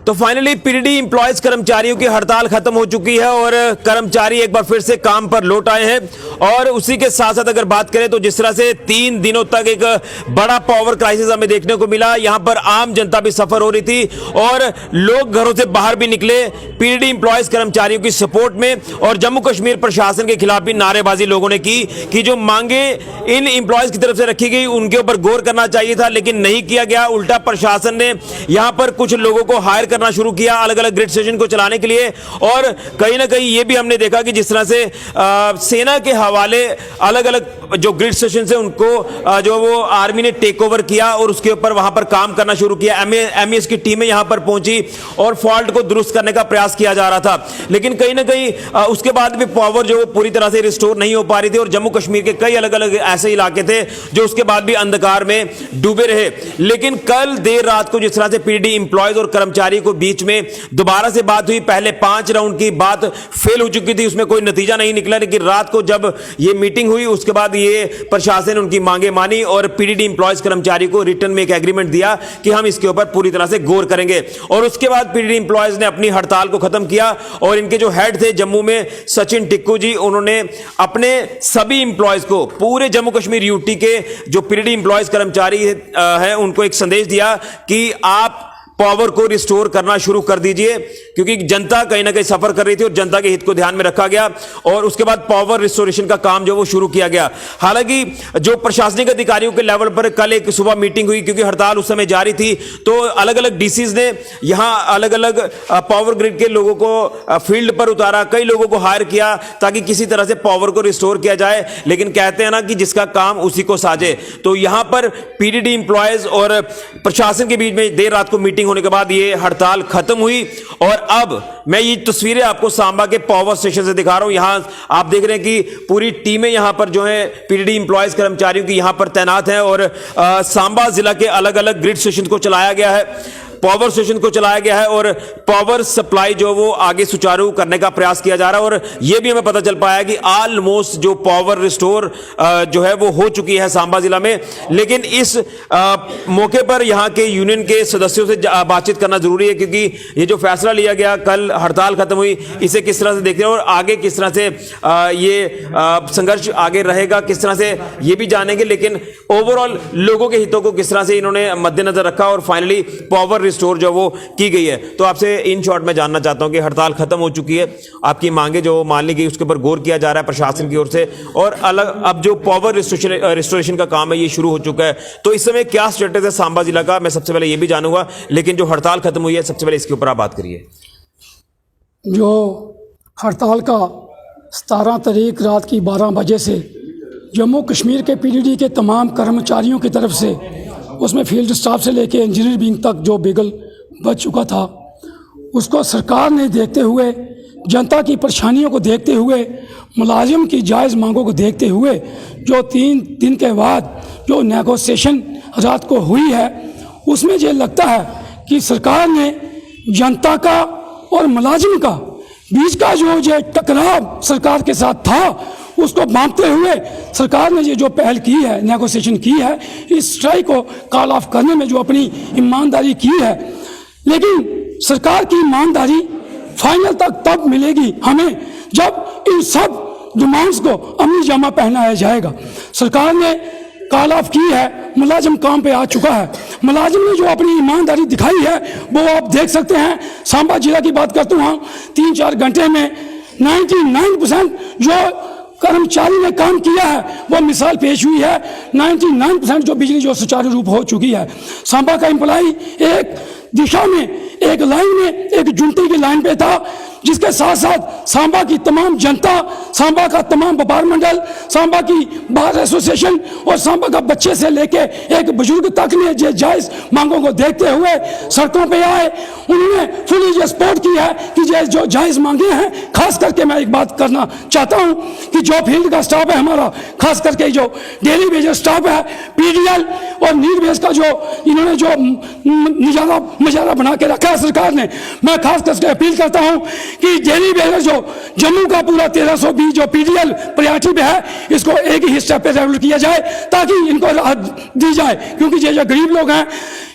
तो finally PDD employees कर्मचारियों की हड़ताल खत्म हो चुकी है और कर्मचारी एक बार फिर से काम पर लौट आए हैं। और उसी के साथ साथ अगर बात करें तो जिस तरह से 3 दिनों तक एक बड़ा पावर क्राइसिस हमें देखने को मिला, यहां पर आम जनता भी सफर हो रही थी और लोग घरों से बाहर भी निकले पीडीडी एम्प्लॉयज कर्मचारियों की सपोर्ट में। और जम्मू कश्मीर प्रशासन के खिलाफ भी नारेबाजी लोगों ने की कि जो मांगे इन एम्प्लॉयज की तरफ से रखी गई उनके ऊपर गौर करना चाहिए था, लेकिन नहीं किया गया। उल्टा प्रशासन ने यहां पर कुछ लोगों को हायर करना शुरू किया अलग अलग ग्रिड स्टेशन को चलाने के लिए। और कहीं ना कहीं यह भी हमने देखा कि जिस तरह से सेना के हवाले अलग अलग जो ग्रिड स्टेशन है उनको जो वो आर्मी ने टेक ओवर किया और उसके ऊपर वहां पर काम करना शुरू किया। एमएस की टीमें यहां पर पहुंची और फॉल्ट को दुरुस्त करने का प्रयास किया जा रहा था, लेकिन कहीं ना कहीं उसके बाद भी पावर जो पूरी तरह से रिस्टोर नहीं हो पा रही थी। और जम्मू कश्मीर के कई अलग अलग ऐसे इलाके थे जो उसके बाद भी अंधकार में डूबे रहे। लेकिन कल देर रात को जिस तरह से पीडीडी एम्प्लॉयज और कर्मचारी को बीच में दोबारा से बात हुई, पहले 5 राउंड की बात फेल हो चुकी थी, उसमें कोई नतीजा नहीं निकला। लेकिन रात को जब यह मीटिंग हुई उसके बाद ये प्रशासन ने उनकी मांगे मानी और पीडीडी एम्प्लॉयज कर्मचारी को रिटर्न में एक एग्रीमेंट दिया कि हम इसके ऊपर पूरी तरह से गौर करेंगे। और उसके बाद पीडीडी एम्प्लॉयज ने अपनी हड़ताल को खत्म किया और इनके जो हेड थे जम्मू में सचिन टिक्कू जी, उन्होंने अपने सभी एम्प्लॉयज को पूरे जम्मू कश्मीर यूटी के जो पीडीडी एम्प्लॉयज कर्मचारी हैं उनको एक संदेश दिया कि आप पावर को रिस्टोर करना शुरू कर दीजिए, क्योंकि जनता कहीं ना कहीं सफर कर रही थी और जनता के हित को ध्यान में रखा गया। और उसके बाद पावर रिस्टोरेशन का काम जो वो शुरू किया गया। हालांकि जो प्रशासनिक अधिकारियों के लेवल पर कल एक सुबह मीटिंग हुई, क्योंकि हड़ताल उस समय जारी थी, तो अलग अलग डीसीज ने यहां अलग अलग पावर ग्रिड के लोगों को फील्ड पर उतारा, कई लोगों को हायर किया ताकि किसी तरह से पावर को रिस्टोर किया जाए। लेकिन कहते हैं ना कि जिसका काम उसी को साजे, तो यहां पर पीडीडी एम्प्लॉयज और प्रशासन के बीच में देर रात को मीटिंग होने के बाद ये हड़ताल खत्म हुई। और अब मैं ये तस्वीरें आपको सांबा के पावर स्टेशन से दिखा रहा हूं। यहां आप देख रहे हैं कि पूरी टीमें यहां पर जो है पीडीडी एम्प्लॉयज कर्मचारियों की यहां पर तैनात हैं और सांबा जिला के अलग अलग ग्रिड स्टेशन को चलाया गया है, पावर स्टेशन को चलाया गया है और पावर सप्लाई जो वो आगे सुचारू करने का प्रयास किया जा रहा है। और यह भी हमें पता चल पाया कि ऑलमोस्ट जो पावर रिस्टोर जो है वो हो चुकी है सांबा जिला में। लेकिन इस मौके पर यहां के यूनियन के सदस्यों से बातचीत करना जरूरी है, क्योंकि ये जो फैसला लिया गया, कल हड़ताल खत्म हुई, इसे किस तरह से देखते हैं और आगे किस तरह से ये संघर्ष आगे रहेगा, किस तरह से ये भी जानेंगे। लेकिन ओवरऑल लोगों के हितों को किस तरह से इन्होंने मद्देनजर रखा और फाइनली पावर रिस्टोर जो वो की गई है। तो आपसे इन शॉर्ट में जानना चाहता हूं कि हड़ताल खत्म हो चुकी है, आपकी मांगे जो मान ली गई उसके ऊपर गौर किया जा रहा है प्रशासन की ओर से, और अलग अब जो पावर रिस्टोरेशन का काम है ये शुरू हो चुका है, तो इस समय क्या स्टेटस है सांबा जिला का, मैं सबसे पहले ये भी जानूंगा। लेकिन जो हड़ताल खत्म हुई है सबसे पहले इसके ऊपर आप बात करिए। जो हड़ताल का 17 तारीख रात की 12 बजे से जम्मू कश्मीर के पीडीडी के तमाम कर्मचारियों की तरफ से, उसमें फील्ड स्टाफ से लेके इंजीनियर विंग तक जो बिगल बच चुका था, उसको सरकार ने देखते हुए, जनता की परेशानियों को देखते हुए, मुलाजिम की जायज़ मांगों को देखते हुए, जो 3 दिन के बाद जो नेगोशिएशन रात को हुई है, उसमें ये लगता है कि सरकार ने जनता का और मुलाजिम का बीच का जो टकराव सरकार के साथ था उसको बांधते हुए सरकार ने ये जो पहल की है, नेगोशिएशन की है, इस स्ट्राइक को कॉल ऑफ करने में जो अपनी ईमानदारी की है। लेकिन सरकार की ईमानदारी फाइनल तक तब मिलेगी हमें जब इन सब डिमांड्स को अमली जामा पहनाया जाएगा। सरकार ने कॉल ऑफ की है, मुलाजिम काम पे आ चुका है, मुलाजिम ने जो अपनी ईमानदारी दिखाई है वो आप देख सकते हैं। सांबा जिला की बात करता हूँ, 3-4 घंटे में 99% जो कर्मचारी ने काम किया है वो मिसाल पेश हुई है। 99% जो बिजली जो सुचारू रूप हो चुकी है। सांबा का एम्प्लॉई एक दिशा में, एक लाइन में, एक जुनती की लाइन पे था, जिसके साथ साथ सांबा की तमाम जनता, सांबा का तमाम व्यापार मंडल, सांबा की बार एसोसिएशन और सांबा का बच्चे से लेके एक बुजुर्ग तक ने ये जायज़ मांगों को देखते हुए सड़कों पे आए। उन्होंने फुली ये सपोर्ट की है कि ये जो जायज़ मांगे हैं, खास करके मैं एक बात करना चाहता हूँ कि जो फील्ड का स्टाफ है हमारा, खास करके जो डेली बेजर स्टाफ है, पीडीएल और नीड बेस का जो इन्होंने जो निजारा मुजाहरा बना के रखा है सरकार ने। मैं खास करके अपील करता हूं कि डेली बेजर जो जम्मू का पूरा 1320 जो पीडीएल प्रायोरिटी पे है, इसको एक ही हिस्से पे रेगुलर किया जाए ताकि इनको राहत दी जाए, क्योंकि ये जो गरीब लोग हैं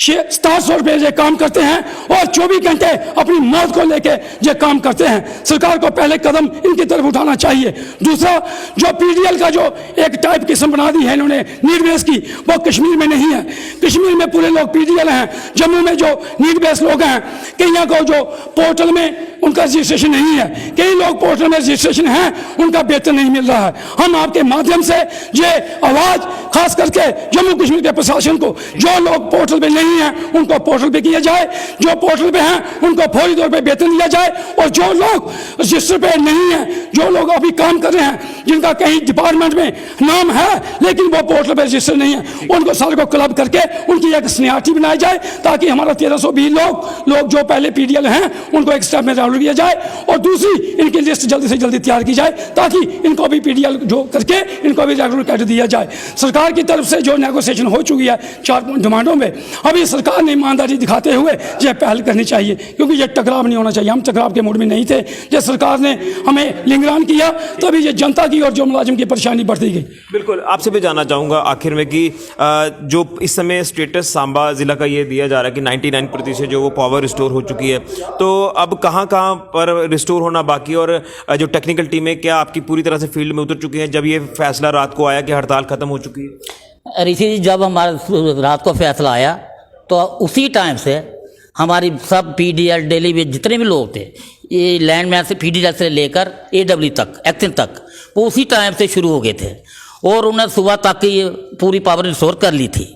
700 रुपये ये काम करते हैं और 24 घंटे अपनी मौत को लेके ये काम करते हैं। सरकार को पहले कदम इनकी तरफ उठाना चाहिए। दूसरा, जो पीडीएल का जो एक टाइप किस्म बना दी है इन्होंने नीड बेस की, वो कश्मीर में नहीं है। कश्मीर में पूरे लोग पीडीएल हैं। जम्मू में जो नीड बेस लोग हैं, कईयों को जो पोर्टल में उनका रजिस्ट्रेशन नहीं है, कई लोग पोर्टल में रजिस्ट्रेशन है, उनका वेतन नहीं मिल रहा है। हम आपके माध्यम से ये आवाज खास करके जम्मू कश्मीर के प्रशासन को, जो लोग पोर्टल पे नहीं है उनको पोर्टल पे किया जाए, जो पोर्टल पे हैं उनको फौरी तौर पे वेतन दिया जाए, और जो लोग रजिस्टर पे नहीं है, जो लोग अभी काम कर रहे हैं, जिनका कहीं डिपार्टमेंट में नाम है लेकिन वो पोर्टल पे रजिस्टर नहीं है, उनको सारे को क्लब करके उनकी एक सीनियरिटी बनाई जाए ताकि हमारा 1320 लोग जो पहले पीडीएल हैं उनको एक स्टेप में रेगुलर किया जाए, और दूसरी इनकी लिस्ट जल्दी से जल्दी तैयार की जाए ताकि इनको भी पीडीएल जो करके इनको भी रेगुलर कैडर दिया जाए। सरकार की तरफ से जो नेगोशिएशन हो चुकी है 4 डिमांडों में, अभी सरकार ने ईमानदारी दिखाते हुए यह पहल करनी चाहिए, क्योंकि ये टकराव नहीं होना चाहिए। हम टकराव के मूड में नहीं थे। जब सरकार ने हमें निगरान किया तभी ये जनता की और जो मुलाजिम की परेशानी बढ़ती गई। बिल्कुल, आपसे भी जानना चाहूँगा आखिर में कि जो इस समय स्टेटस सांबा ज़िला का ये दिया जा रहा है कि 99% जो वो पावर रिस्टोर हो चुकी है, तो अब कहाँ कहाँ पर रिस्टोर होना बाकी, और जो टेक्निकल टीमें क्या आपकी पूरी तरह से फील्ड में उतर चुकी हैं जब ये फैसला रात को आया कि हड़ताल ख़त्म हो चुकी है? ऋषि जी, जब हमारा रात को फैसला आया तो उसी टाइम से हमारी सब पीडीएल डेली में जितने भी लोग थे, ये लैंडमैन से पीडीएल से लेकर एडब्ल्यू तक, एक्शन तक, वो उसी टाइम से शुरू हो गए थे और उन्हें सुबह तक ये पूरी पावर रिस्टोर कर ली थी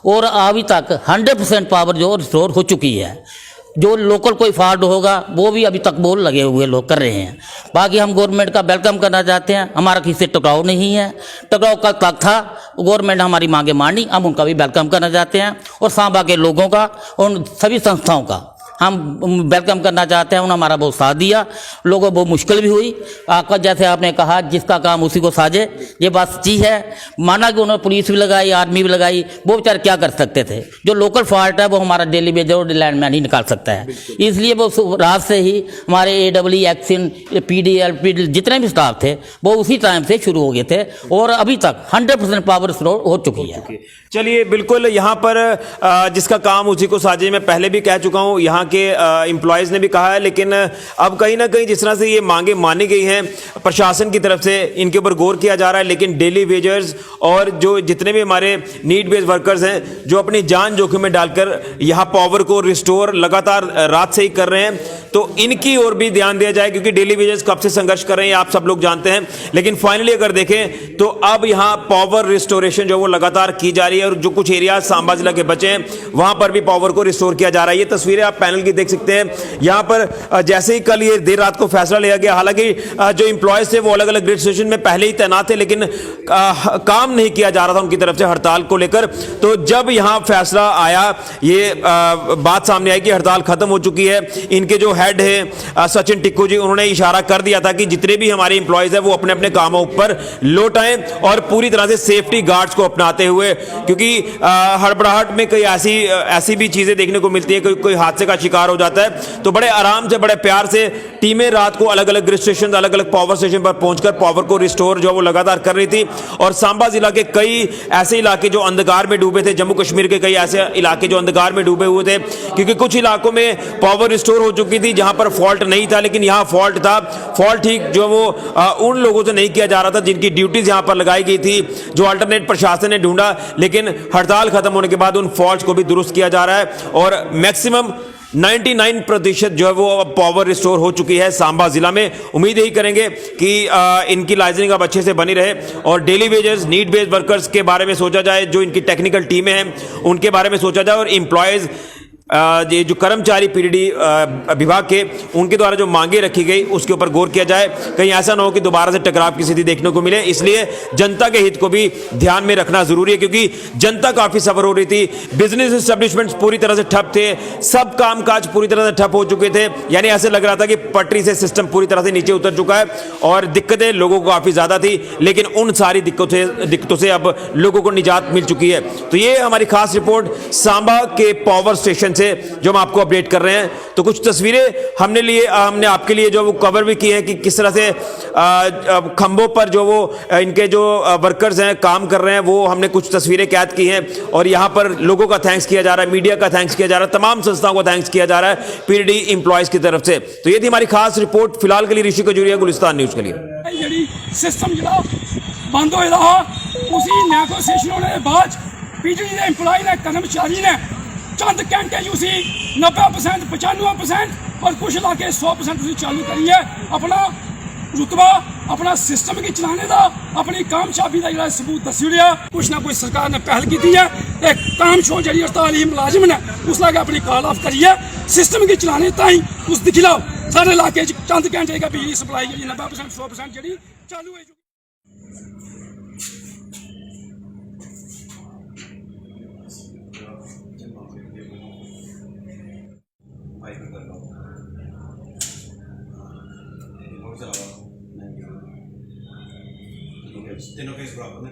और अभी तक 100% पावर जो रिस्टोर हो चुकी है। जो लोकल कोई फॉल्ट होगा वो भी अभी तक बोल लगे हुए लोग कर रहे हैं। बाकी हम गवर्नमेंट का वेलकम करना चाहते हैं। हमारा किसी से टकराव नहीं है, टकराव कल तक था, गवर्नमेंट हमारी मांगे मानी, हम उनका भी वेलकम करना चाहते हैं और सांबा के लोगों का, उन सभी संस्थाओं का हम वेलकम करना चाहते हैं। उन्होंने हमारा बहुत साथ दिया, लोगों को बहुत मुश्किल भी हुई। आपका जैसे आपने कहा जिसका काम उसी को साजे, ये बात सच्ची है। माना कि उन्होंने पुलिस भी लगाई, आर्मी भी लगाई, वो बेचारे क्या कर सकते थे। जो लोकल फॉल्ट है वो हमारा डेली बेजर लैंडमैन ही निकाल सकता है। इसलिए वो रात से ही हमारे एडब्ल्यू, एक्शन, पीडीएल जितने भी स्टाफ थे वो उसी टाइम से शुरू हो गए थे और अभी तक 100% पावर रिस्टोर हो चुकी है। चलिए, बिल्कुल, यहाँ पर जिसका काम उसी को साजे, मैं पहले भी कह चुका हूँ, यहाँ के एम्प्लॉयज़ ने भी कहा है, लेकिन अब कहीं ना कहीं जिस तरह से ये मांगे मानी गई हैं प्रशासन की तरफ से, इनके ऊपर गौर किया जा रहा है। लेकिन डेली वेजर्स और जो जितने भी हमारे नीड बेस्ड वर्कर्स हैं जो अपनी जान जोखिम में डालकर यहाँ पावर को रिस्टोर लगातार रात से ही कर रहे हैं, तो इनकी ओर भी ध्यान दिया जाए, क्योंकि डेली वेजर्स कब से संघर्ष कर रहे हैं आप सब लोग जानते हैं। लेकिन फाइनली अगर देखें तो अब यहाँ पावर रिस्टोरेशन जो वो लगातार की जा रही है और जो कुछ एरिया सांबा जिला के बचे हैं वहां पर भी पावर को रिस्टोर किया जा रहा है। ये तस्वीरें आप पैनल की देख सकते हैं। यहाँ पर जैसे ही कल ये देर रात को फैसला लिया गया, हालांकि जो एम्प्लॉयज थे वो अलग अलग ग्रिड स्टेशन में पहले ही तैनात थे, लेकिन काम नहीं किया जा रहा था उनकी तरफ से हड़ताल को लेकर। तो जब यहाँ फैसला आया, ये बात सामने आई कि हड़ताल खत्म हो चुकी है, इनके जो हेड है सचिन टिक्कू जी, उन्होंने इशारा कर दिया था कि जितने भी हमारे एम्प्लॉयज हैं वो अपने अपने कामों पर लौट आएं और पूरी तरह से सेफ्टी गार्ड्स को अपनाते हुए, क्योंकि हड़बड़ाहट में कई ऐसी भी चीजें देखने को मिलती है, कोई हादसे का शिकार हो जाता है, तो बड़े आराम से बड़े प्यार से टीमें रात को अलग अलग ग्रिड स्टेशन, अलग अलग पावर स्टेशन पर पहुंचकर पावर को रिस्टोर जो वो लगातार कर रही थी। और सांबा जिला के कई ऐसे इलाके जो अंधकार में डूबे थे, जम्मू कश्मीर के कई ऐसे इलाके जो अंधकार में डूबे हुए थे, क्योंकि कुछ इलाकों में पावर रिस्टोर हो चुकी थी जहां पर फॉल्ट नहीं था, लेकिन यहां फॉल्ट था। फॉल्ट ठीक जो वो उन लोगों से नहीं किया जा रहा था जिनकी ड्यूटीज यहां पर लगाई गई थी, जो अल्टरनेट प्रशासन ने ढूंढा, लेकिन हड़ताल खत्म होने के बाद उन फॉल्ट्स को भी दुरुस्त किया जा रहा है और मैक्सिमम 99% जो है वो पावर रिस्टोर हो चुकी है सांबा जिला में। उम्मीद यही करेंगे कि इनकी लाइजनिंग अब अच्छे से बनी रहे और daily wages, need based workers के बारे में सोचा जाए, जो इनकी टेक्निकल टीमें हैं उनके बारे में सोचा जाए, और एम्प्लॉयज़ ये जो कर्मचारी पीडीडी विभाग के उनके द्वारा जो मांगे रखी गई उसके ऊपर गौर किया जाए। कहीं ऐसा ना हो कि दोबारा से टकराव की स्थिति देखने को मिले, इसलिए जनता के हित को भी ध्यान में रखना जरूरी है, क्योंकि जनता काफी सफर हो रही थी। बिजनेस एस्टेब्लिशमेंट्स पूरी तरह से ठप थे, सब कामकाज पूरी तरह से ठप हो चुके थे, यानी ऐसे लग रहा था कि पटरी से सिस्टम पूरी तरह से नीचे उतर चुका है और दिक्कतें लोगों को काफी ज्यादा थी, लेकिन उन सारी दिक्कतों से अब लोगों को निजात मिल चुकी है। तो ये हमारी खास रिपोर्ट सांबा के पावर स्टेशन से जो हम आपको अपडेट कर रहे हैं। तो कुछ तस्वीरें हमने आपके लिए जो वो कवर भी की हैं कि किस तरह से खंभों पर जो वो इनके जो वर्कर्स हैं काम कर रहे हैं, वो हमने कुछ तस्वीरें कैद की हैं और यहाँ पर लोगों का थैंक्स किया जा रहा है, मीडिया का थैंक्स किया जा रहा है, तमाम संस्थाओं को थैंक्स किया जा रहा है पीडीडी एम्प्लॉयज की तरफ से। तो ये थी हमारी खास रिपोर्ट फिलहाल के लिए ऋषि खजूरिया, गुलिस्तान न्यूज के लिए। ਜਿਹੜੀ ਸਿਸਟਮ ਜਿਹੜਾ ਬੰਦ ਹੋਇਆ ਹਾ ਉਸੇ ਨੈਗੋਸੀਏਸ਼ਨ ਹੋਣੇ ਦੇ ਬਾਅਦ ਪੀਡੀਡੀ ਦੇ EMPLOYE ਨੇ ਕਰਮਚਾਰੀ ਨੇ ਚੰਦ ਘੰਟੇ ਉਸੇ 90% 95% और कुछ इलाके 100% उसी चालू करी है अपना रुतबा अपना सिस्टम की चलाने का अपनी कामयाबी का जो सबूत दसी रहा। कुछ ना कुछ सरकार ने पहल की है, एक काम शो जी 48 मुलाजिम ने उस लागे अपनी कॉल ऑफ करी है सिस्टम की चलाने ताई उस दिखी लो सारे इलाके चंद घंटे का बिजली सप्लाई जी 90% 100% जी चालू है। तीनों केस बराबर ने